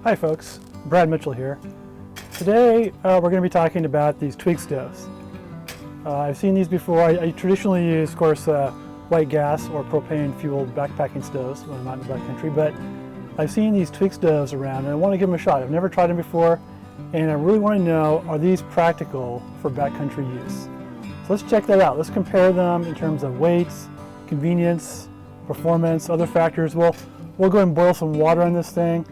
Hi folks, Brad Mitchell here. Today we're going to be talking about these Twig stoves. I've seen these before. I traditionally use, of course, white gas or propane fueled backpacking stoves when I'm out in the backcountry, but I've seen these Twig stoves around and I want to give them a shot. I've never tried them before and I really want to know, are these practical for backcountry use? So let's check that out. Let's compare them in terms of weights, convenience, performance, other factors. We'll go ahead and boil some water on this thing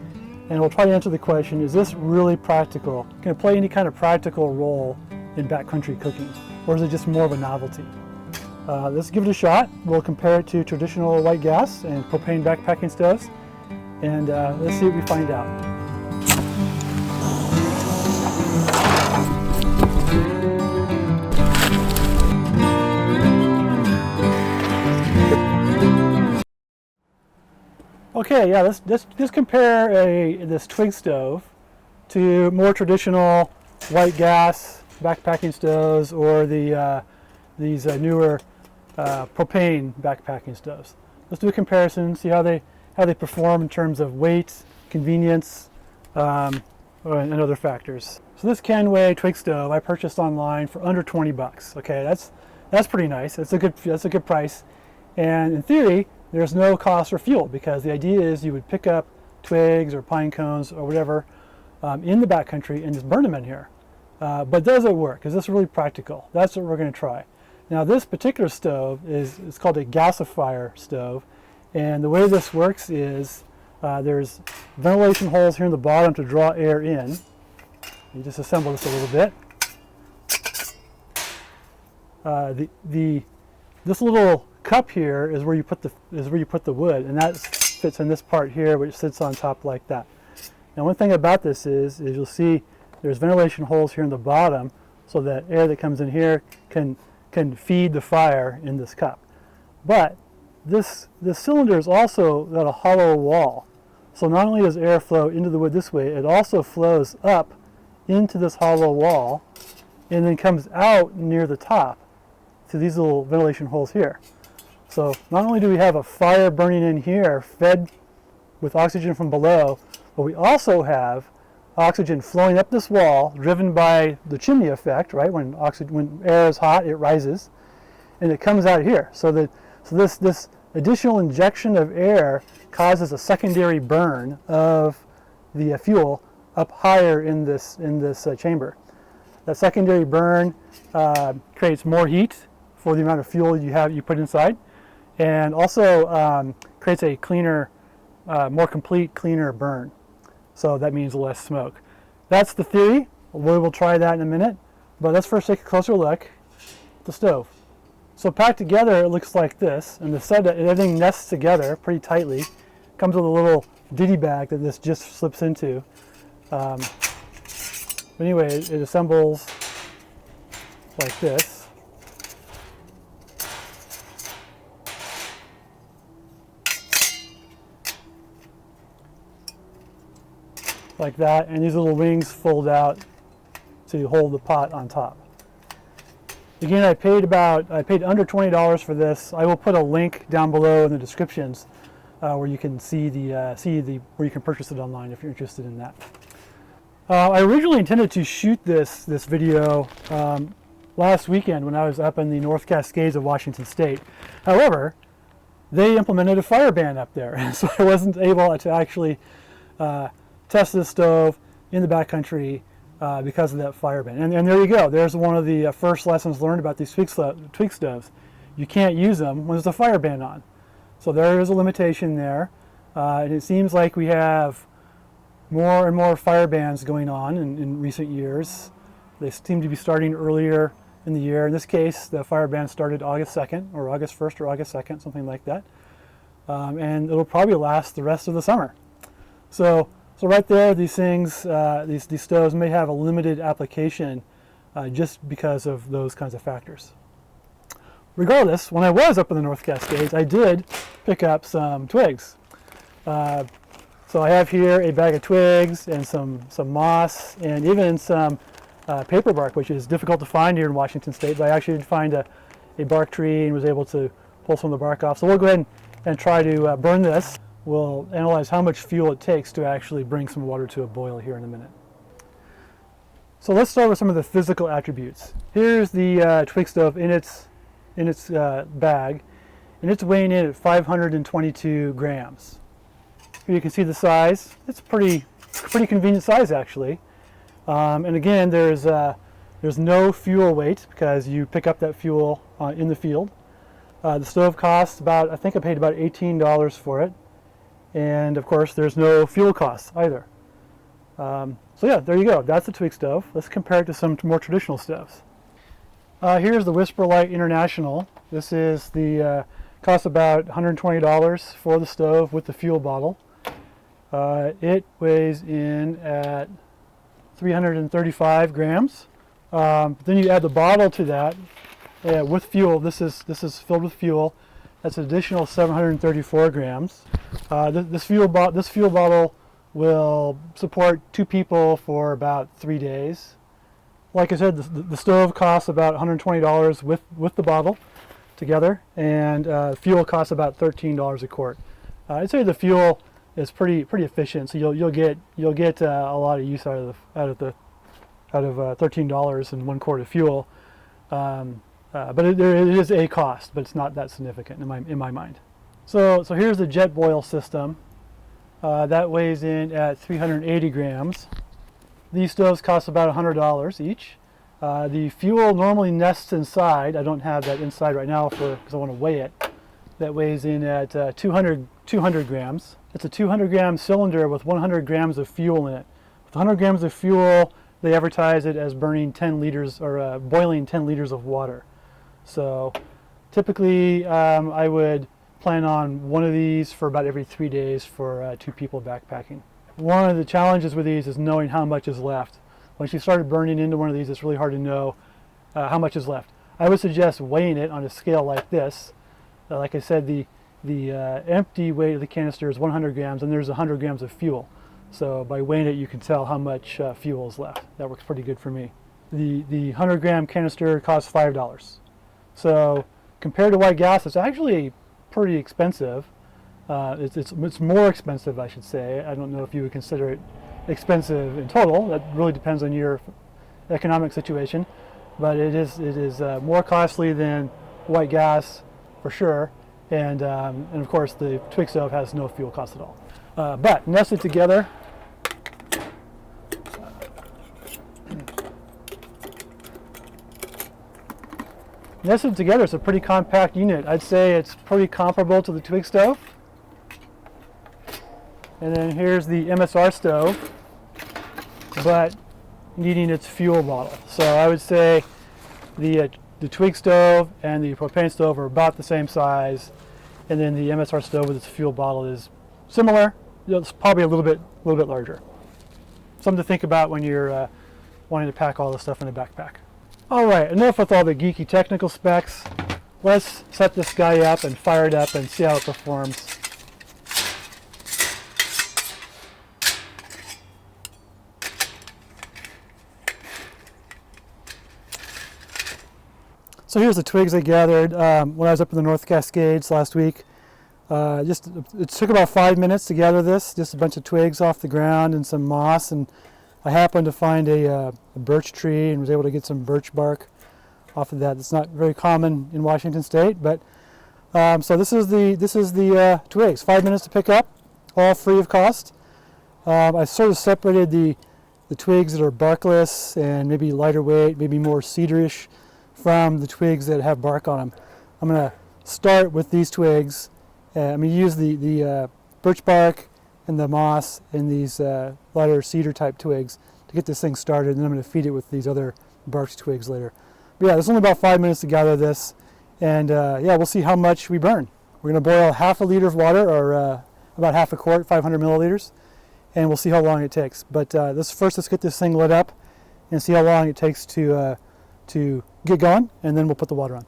and we'll try to answer the question, is this really practical? Can it play any kind of practical role in backcountry cooking? Or is it just more of a novelty? Let's give it a shot. We'll compare it to traditional white gas and propane backpacking stoves. And let's see what we find out. Okay, yeah, let's compare this Twig stove to more traditional white gas backpacking stoves or these newer propane backpacking stoves. Let's do a comparison, see how they perform in terms of weight, convenience, and other factors. So this Kenway Twig stove I purchased online for under 20 bucks. Okay, that's pretty nice. That's a good price. And in theory, there's no cost for fuel because the idea is you would pick up twigs or pine cones or whatever in the backcountry and just burn them in here. But does it work? Is this really practical? That's what we're going to try. Now this particular stove is called a gasifier stove, and the way this works is there's ventilation holes here in the bottom to draw air in. You just assemble this a little bit. This little cup here is where you put the wood, and that fits in this part here, which sits on top like that. Now one thing about this is you'll see there's ventilation holes here in the bottom, so that air that comes in here can feed the fire in this cup. But this cylinder is also got a hollow wall, so not only does air flow into the wood this way, it also flows up into this hollow wall and then comes out near the top to these little ventilation holes here. So not only do we have a fire burning in here fed with oxygen from below, but we also have oxygen flowing up this wall driven by the chimney effect, right? When air is hot, it rises and it comes out here. So this additional injection of air causes a secondary burn of the fuel up higher in this chamber. That secondary burn creates more heat for the amount of fuel you put inside, and also creates a cleaner, more complete, cleaner burn. So that means less smoke. That's the theory. We will try that in a minute, but let's first take a closer look at the stove. So packed together, it looks like this, and everything nests together pretty tightly. Comes with a little ditty bag that this just slips into. But anyway, it assembles like this. Like that, and these little wings fold out to hold the pot on top. Again, I paid under $20 for this. I will put a link down below in the descriptions where you can see where you can purchase it online if you're interested in that. I originally intended to shoot this video last weekend when I was up in the North Cascades of Washington State. However, they implemented a fire ban up there, so I wasn't able to actually test this stove in the backcountry because of that fire ban. And there you go. There's one of the first lessons learned about these Twig stoves. You can't use them when there's a fire ban on. So there is a limitation there. And it seems like we have more and more fire bans going on in recent years. They seem to be starting earlier in the year. In this case, the fire ban started August 2nd, or August 1st or August 2nd, something like that. And it'll probably last the rest of the summer. So right there, these things, these stoves may have a limited application just because of those kinds of factors. Regardless, when I was up in the North Cascades, I did pick up some twigs. So I have here a bag of twigs and some moss and even some paper bark, which is difficult to find here in Washington State, but I actually did find a bark tree and was able to pull some of the bark off. So we'll go ahead and try to burn this. we'll analyze how much fuel it takes to actually bring some water to a boil here in a minute. So let's start with some of the physical attributes. Here's the Twig stove in its bag, and it's weighing in at 522 grams. Here you can see the size. It's pretty convenient size actually. And again, there's no fuel weight because you pick up that fuel in the field. The stove costs about, I think I paid about $18 for it, and of course there's no fuel costs either. So yeah, there you go. That's the Twig stove. Let's compare it to some more traditional stoves. Here's the Whisperlite International. This is the costs about $120 for the stove with the fuel bottle. It weighs in at 335 grams. Then you add the bottle to that with fuel. This is filled with fuel. That's an additional 734 grams. This fuel bottle will support 2 people for about 3 days. Like I said, the stove costs about $120 with the bottle together, and fuel costs about $13 a quart. I'd say the fuel is pretty efficient, so you'll get a lot of use out of $13 in 1 quart of fuel. But there is a cost, but it's not that significant in my mind. So here's the jet boil system. That weighs in at 380 grams. These stoves cost about $100 each. The fuel normally nests inside. I don't have that inside right now because I want to weigh it. That weighs in at 200 grams. It's a 200 gram cylinder with 100 grams of fuel in it. With 100 grams of fuel, they advertise it as burning 10 liters or boiling 10 liters of water. So typically I would plan on one of these for about every 3 days for 2 people backpacking. One of the challenges with these is knowing how much is left. Once you started burning into one of these, it's really hard to know how much is left. I would suggest weighing it on a scale like this. Like I said, the empty weight of the canister is 100 grams, and there's 100 grams of fuel. So by weighing it, you can tell how much fuel is left. That works pretty good for me. The 100 gram canister costs $5. So compared to white gas, it's actually pretty expensive. It's more expensive, I should say. I don't know if you would consider it expensive in total. That really depends on your economic situation. But it is more costly than white gas for sure. And of course, the Twig stove has no fuel cost at all. But nested together, it's a pretty compact unit. I'd say it's pretty comparable to the Twig stove. And then here's the MSR stove, but needing its fuel bottle. So I would say the Twig stove and the propane stove are about the same size, and then the MSR stove with its fuel bottle is similar. It's probably a little bit larger. Something to think about when you're wanting to pack all this stuff in a backpack. All right, enough with all the geeky technical specs. Let's set this guy up and fire it up and see how it performs. So here's the twigs I gathered when I was up in the North Cascades last week. It took about 5 minutes to gather this, just a bunch of twigs off the ground and some moss, and I happened to find a birch tree and was able to get some birch bark off of that. It's not very common in Washington State, but so this is the twigs. 5 minutes to pick up, all free of cost. I sort of separated the twigs that are barkless and maybe lighter weight, maybe more cedarish, from the twigs that have bark on them. I'm going to start with these twigs. I'm going to use the birch bark and the moss and these lighter cedar type twigs to get this thing started, and then I'm going to feed it with these other bark twigs later. But yeah, there's only about 5 minutes to gather this, and yeah, we'll see how much we burn. We're going to boil half a liter of water, or about half a quart, 500 milliliters, and we'll see how long it takes. But let's get this thing lit up and see how long it takes to get going, and then we'll put the water on.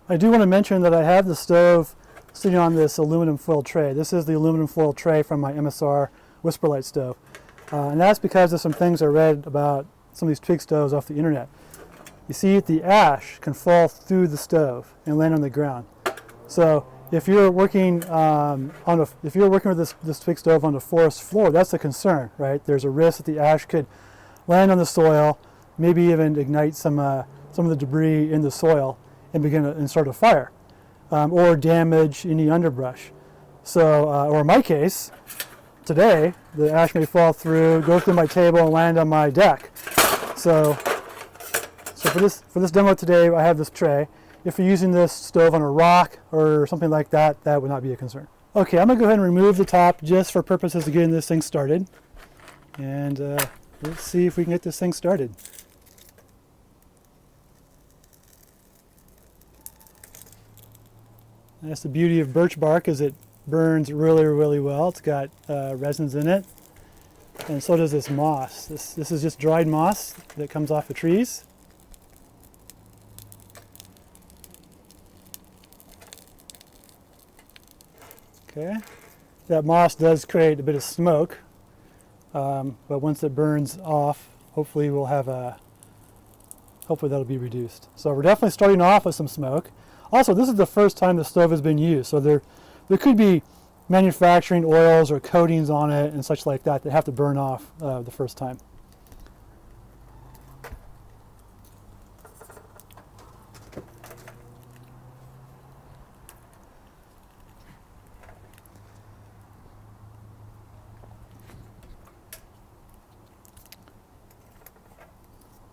I do want to mention that I have the stove sitting on this aluminum foil tray. This is the aluminum foil tray from my MSR Whisperlite stove. And that's because of some things I read about some of these Twig stoves off the internet. You see, the ash can fall through the stove and land on the ground. So if you're working if you're working with this Twig stove on the forest floor, that's a concern, right? There's a risk that the ash could land on the soil, maybe even ignite some of the debris in the soil and start a fire, or damage any underbrush. So, or in my case, today the ash may fall through, go through my table, and land on my deck. So for this demo today, I have this tray. If you're using this stove on a rock or something like that, that would not be a concern. Okay, I'm gonna go ahead and remove the top just for purposes of getting this thing started. And let's see if we can get this thing started. That's the beauty of birch bark, is it burns really, really well. It's got resins in it. And so does this moss. This is just dried moss that comes off the trees. Okay, that moss does create a bit of smoke, but once it burns off, hopefully hopefully that'll be reduced. So we're definitely starting off with some smoke. Also, this is the first time the stove has been used, so there could be manufacturing oils or coatings on it and such like that that have to burn off the first time.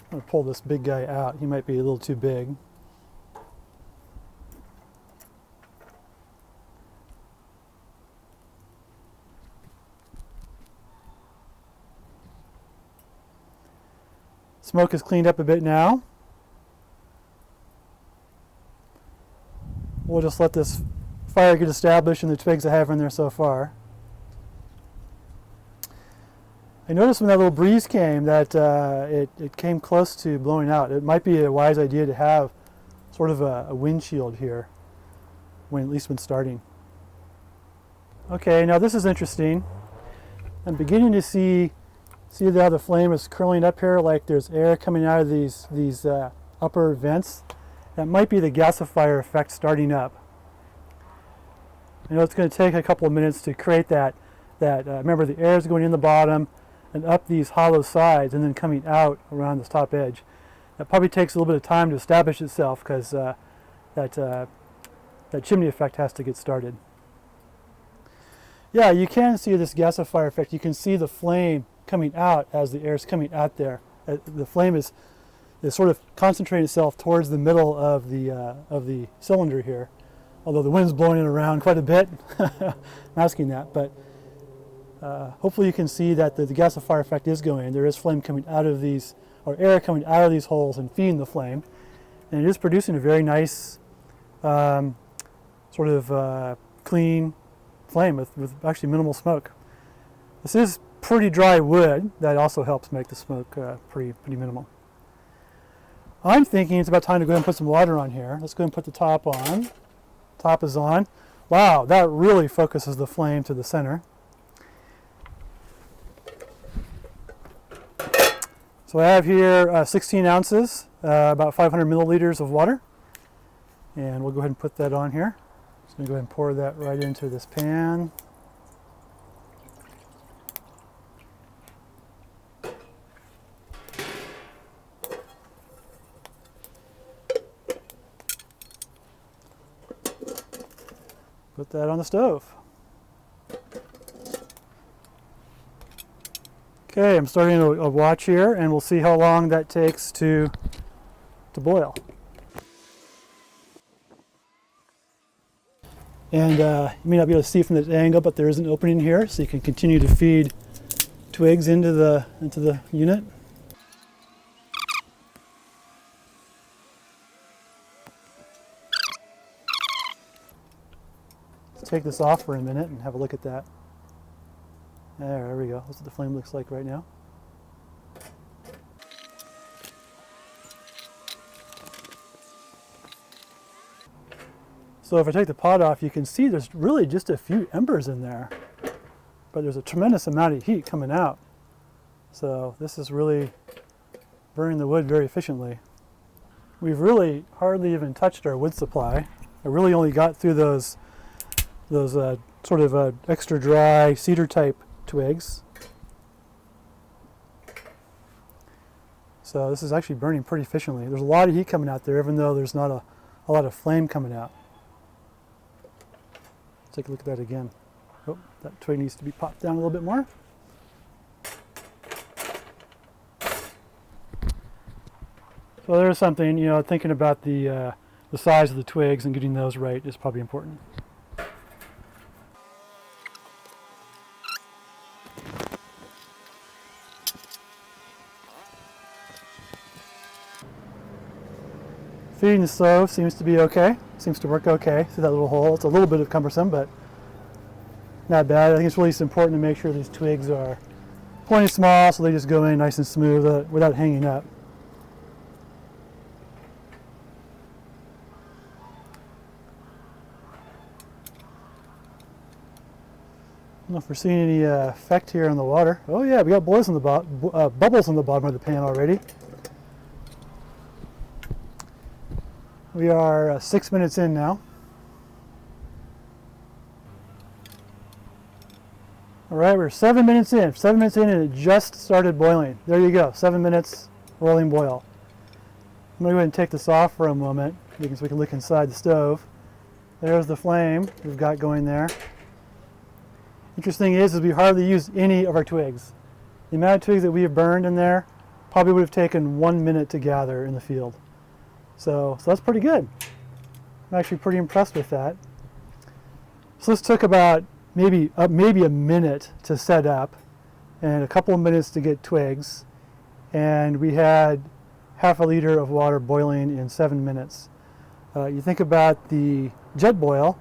I'm going to pull this big guy out. He might be a little too big. Smoke is cleaned up a bit now. We'll just let this fire get established in the twigs I have in there so far. I noticed when that little breeze came that it came close to blowing out. It might be a wise idea to have sort of a windshield here, at least when starting. Okay, now this is interesting. I'm beginning to see how the flame is curling up here, like there's air coming out of these upper vents. That might be the gasifier effect starting up. I know it's going to take a couple of minutes to create that. Remember, the air is going in the bottom and up these hollow sides and then coming out around this top edge. That probably takes a little bit of time to establish itself because that chimney effect has to get started. Yeah, you can see this gasifier effect. You can see the flame coming out as the air is coming out there. The flame is sort of concentrating itself towards the middle of the cylinder here. Although the wind's blowing it around quite a bit, masking that, but hopefully you can see that the gasifier effect is going. There is flame coming out of these, or air coming out of these holes and feeding the flame. And it is producing a very nice sort of clean flame with actually minimal smoke. This is pretty dry wood. That also helps make the smoke pretty minimal. I'm thinking it's about time to go ahead and put some water on here. Let's go ahead and put the top on. Top is on. Wow, that really focuses the flame to the center. So I have here 16 ounces, about 500 milliliters of water. And we'll go ahead and put that on here. Just going to go ahead and pour that right into this pan. Put that on the stove. Okay, I'm starting a watch here, and we'll see how long that takes to boil. And you may not be able to see from this angle, but there is an opening here, so you can continue to feed twigs into the unit. Let's take this off for a minute and have a look at that. There we go. That's what the flame looks like right now. So if I take the pot off, you can see there's really just a few embers in there, but there's a tremendous amount of heat coming out. So this is really burning the wood very efficiently. We've really hardly even touched our wood supply. I really only got through those sort of extra dry cedar type twigs. So this is actually burning pretty efficiently. There's a lot of heat coming out there, even though there's not a lot of flame coming out. Let's take a look at that again. Oh, that twig needs to be popped down a little bit more. So there's something, you know, thinking about the size of the twigs and getting those right is probably important. Feeding the stove seems to be okay. Seems to work okay through that little hole. It's a little bit cumbersome, but not bad. I think it's really important to make sure these twigs are plenty small so they just go in nice and smooth without hanging up. I don't know if we're seeing any effect here on the water. Oh yeah, we got bubbles on the bottom of the pan already. We are 6 minutes in now. All right, we're 7 minutes in. 7 minutes in and it just started boiling. There you go, 7 minutes rolling boil. I'm gonna go ahead and take this off for a moment so we can look inside the stove. There's the flame we've got going there. Interesting is we hardly used any of our twigs. The amount of twigs that we have burned in there probably would have taken 1 minute to gather in the field. So that's pretty good. I'm actually pretty impressed with that. So this took about maybe a minute to set up and a couple of minutes to get twigs, and we had half a liter of water boiling in 7 minutes. You think about the jet boil,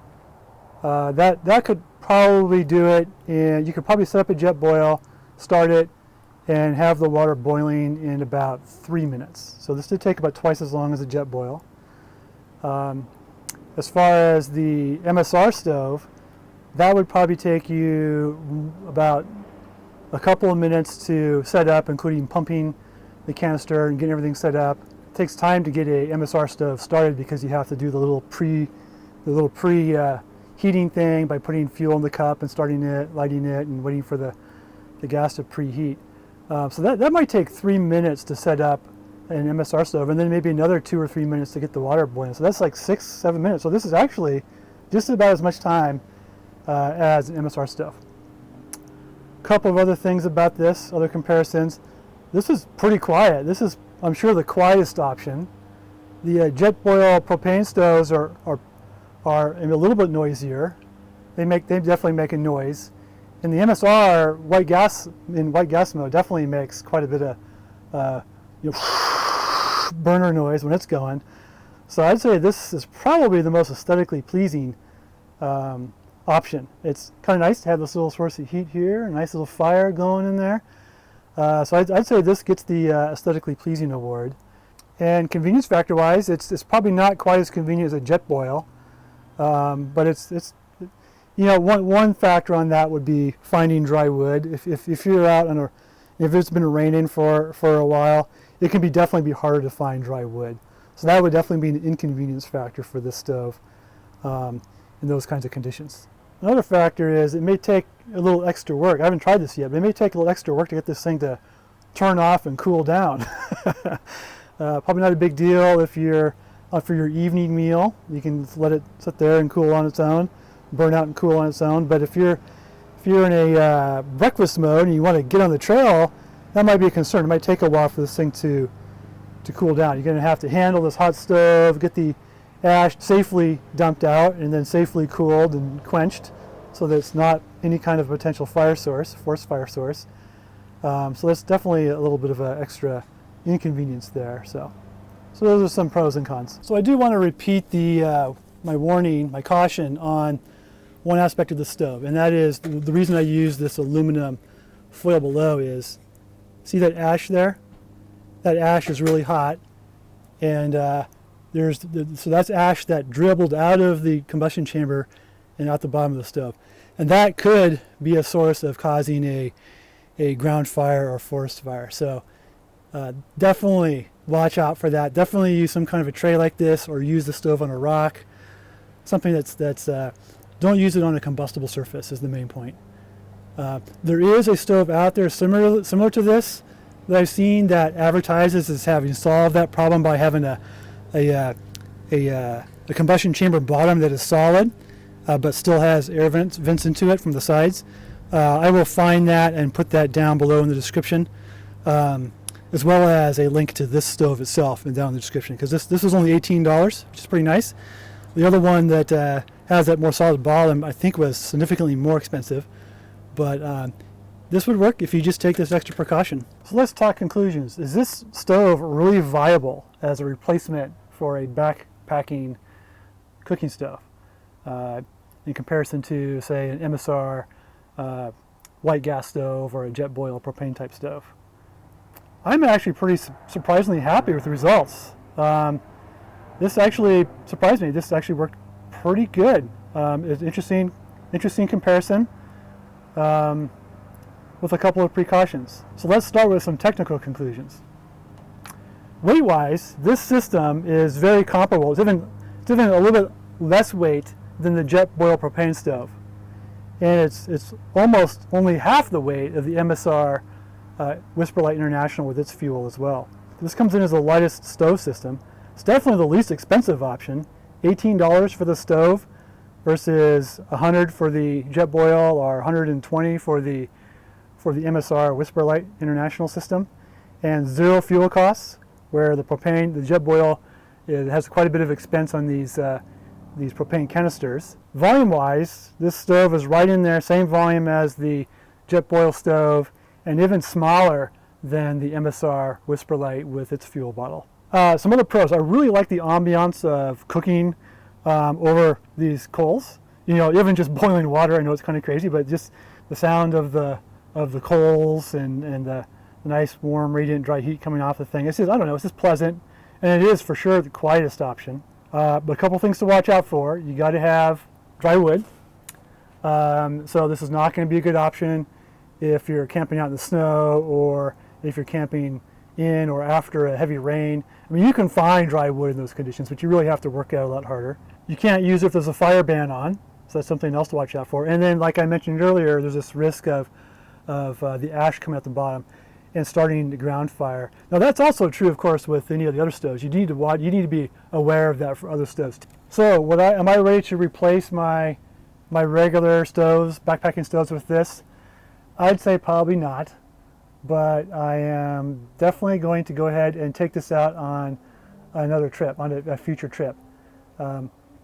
that could probably do it, and you could probably set up a jet boil, start it, and have the water boiling in about 3 minutes. So this did take about twice as long as a jet boil. As far as the MSR stove, that would probably take you about a couple of minutes to set up, including pumping the canister and getting everything set up. It takes time to get a MSR stove started because you have to do the little pre heating thing by putting fuel in the cup and starting it, lighting it, and waiting for the gas to preheat. So that might take 3 minutes to set up an MSR stove, and then maybe another 2 or 3 minutes to get the water boiling. So that's like 6-7 minutes. So this is actually just about as much time as an MSR stove. A couple of other things about this, other comparisons. This is pretty quiet. This is, I'm sure, the quietest option. The jet boil propane stoves are a little bit noisier. They definitely make a noise. And the MSR white gas mode definitely makes quite a bit of burner noise when it's going. So I'd say this is probably the most aesthetically pleasing option. It's kind of nice to have this little source of heat here, a nice little fire going in there. So I'd say this gets the aesthetically pleasing award. And convenience factor wise, it's probably not quite as convenient as a jet boil, but it's you know, one factor on that would be finding dry wood. If you're out on if it's been raining for a while, it can definitely be harder to find dry wood. So that would definitely be an inconvenience factor for this stove in those kinds of conditions. Another factor is it may take a little extra work. I haven't tried this yet, but it may take a little extra work to get this thing to turn off and cool down. Probably not a big deal if you're out for your evening meal. You can let it sit there and cool on its own, burn out and cool on its own. But if you're in a breakfast mode and you want to get on the trail, that might be a concern. It might take a while for this thing to cool down. You're going to have to handle this hot stove, get the ash safely dumped out and then safely cooled and quenched so that it's not any kind of potential fire source, forced fire source. So that's definitely a little bit of an extra inconvenience there. So those are some pros and cons. So I do want to repeat my warning, my caution on one aspect of the stove, and that is the reason I use this aluminum foil below is, see that ash there? That ash is really hot, and so that's ash that dribbled out of the combustion chamber and out the bottom of the stove, and that could be a source of causing a ground fire or forest fire. So definitely watch out for that. Definitely use some kind of a tray like this, or use the stove on a rock, something that's don't use it on a combustible surface is the main point. There is a stove out there similar to this that I've seen that advertises as having solved that problem by having a combustion chamber bottom that is solid, but still has air vents into it from the sides. I will find that and put that down below in the description, as well as a link to this stove itself and down in the description, because this was only $18, which is pretty nice. The other one that has that more solid bottom, I think, was significantly more expensive, but this would work if you just take this extra precaution. So let's talk conclusions. Is this stove really viable as a replacement for a backpacking cooking stove in comparison to, say, an MSR white gas stove or a jet boil propane type stove? I'm actually pretty surprisingly happy with the results. This actually surprised me. This actually worked pretty good. It's interesting comparison with a couple of precautions. So let's start with some technical conclusions. Weight-wise, this system is very comparable. It's even a little bit less weight than the jet boil propane stove, and it's almost only half the weight of the MSR Whisperlight International with its fuel as well. This comes in as the lightest stove system. It's definitely the least expensive option. $18 for the stove versus $100 for the jet boil or $120 for the MSR Whisperlight International system, and zero fuel costs, where the jet boil, it has quite a bit of expense on these propane canisters. Volume-wise, this stove is right in there, same volume as the jet boil stove, and even smaller than the MSR Whisperlight with its fuel bottle. Some other pros. I really like the ambiance of cooking over these coals. You know, even just boiling water, I know it's kind of crazy, but just the sound of the coals and the nice, warm, radiant, dry heat coming off the thing. It's just, I don't know, it's just pleasant, and it is for sure the quietest option. But a couple things to watch out for. You got to have dry wood. So this is not going to be a good option if you're camping out in the snow, or if you're camping in or after a heavy rain. I mean, you can find dry wood in those conditions, but you really have to work at it a lot harder. You can't use it if there's a fire ban on, so that's something else to watch out for. And then, like I mentioned earlier, there's this risk of the ash coming at the bottom and starting the ground fire. Now that's also true, of course, with any of the other stoves. You need to be aware of that for other stoves. So, am I ready to replace my regular stoves, backpacking stoves, with this? I'd say probably not, but I am definitely going to go ahead and take this out on another trip, on a future trip.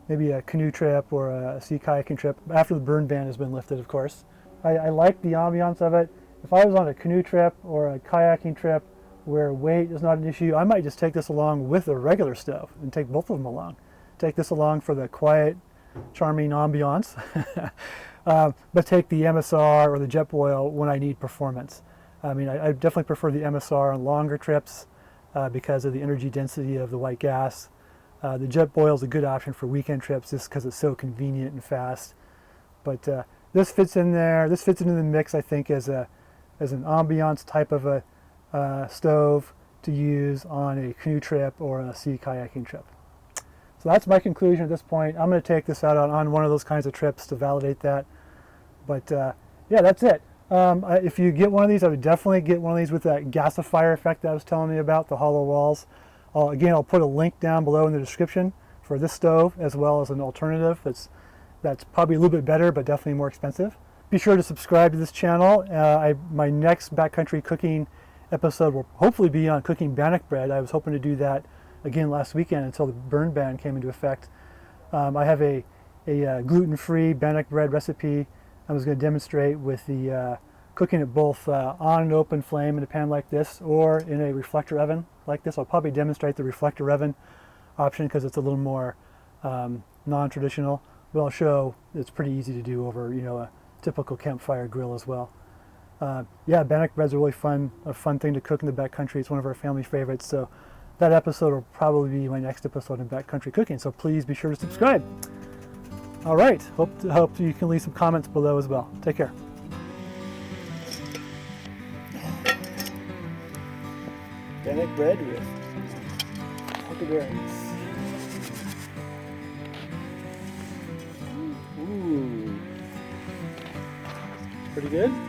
Maybe a canoe trip or a sea kayaking trip, after the burn ban has been lifted, of course. I like the ambiance of it. If I was on a canoe trip or a kayaking trip where weight is not an issue, I might just take this along with a regular stove and take both of them along. Take this along for the quiet, charming ambiance, but take the MSR or the jet boil when I need performance. I mean, I definitely prefer the MSR on longer trips because of the energy density of the white gas. The jet boil is a good option for weekend trips just because it's so convenient and fast. But this fits in there. This fits into the mix, I think, as an ambiance type of a stove to use on a canoe trip or a sea kayaking trip. So that's my conclusion at this point. I'm going to take this out on one of those kinds of trips to validate that. But yeah, that's it. If you get one of these, I would definitely get one of these with that gasifier effect that I was telling you about, the hollow walls. Again, I'll put a link down below in the description for this stove, as well as an alternative that's probably a little bit better, but definitely more expensive. Be sure to subscribe to this channel. My next backcountry cooking episode will hopefully be on cooking bannock bread. I was hoping to do that again last weekend until the burn ban came into effect. I have a gluten-free bannock bread recipe I was going to demonstrate with the cooking it both on an open flame in a pan like this or in a reflector oven like this. I'll probably demonstrate the reflector oven option because it's a little more non-traditional, but I'll show it's pretty easy to do over, you know, a typical campfire grill as well. Yeah, bannock bread's a really fun thing to cook in the backcountry. It's one of our family favorites, so that episode will probably be my next episode in backcountry cooking, so please be sure to subscribe. All right, hope you can leave some comments below as well. Take care. Bannock bread with huckleberries. Ooh. Pretty good?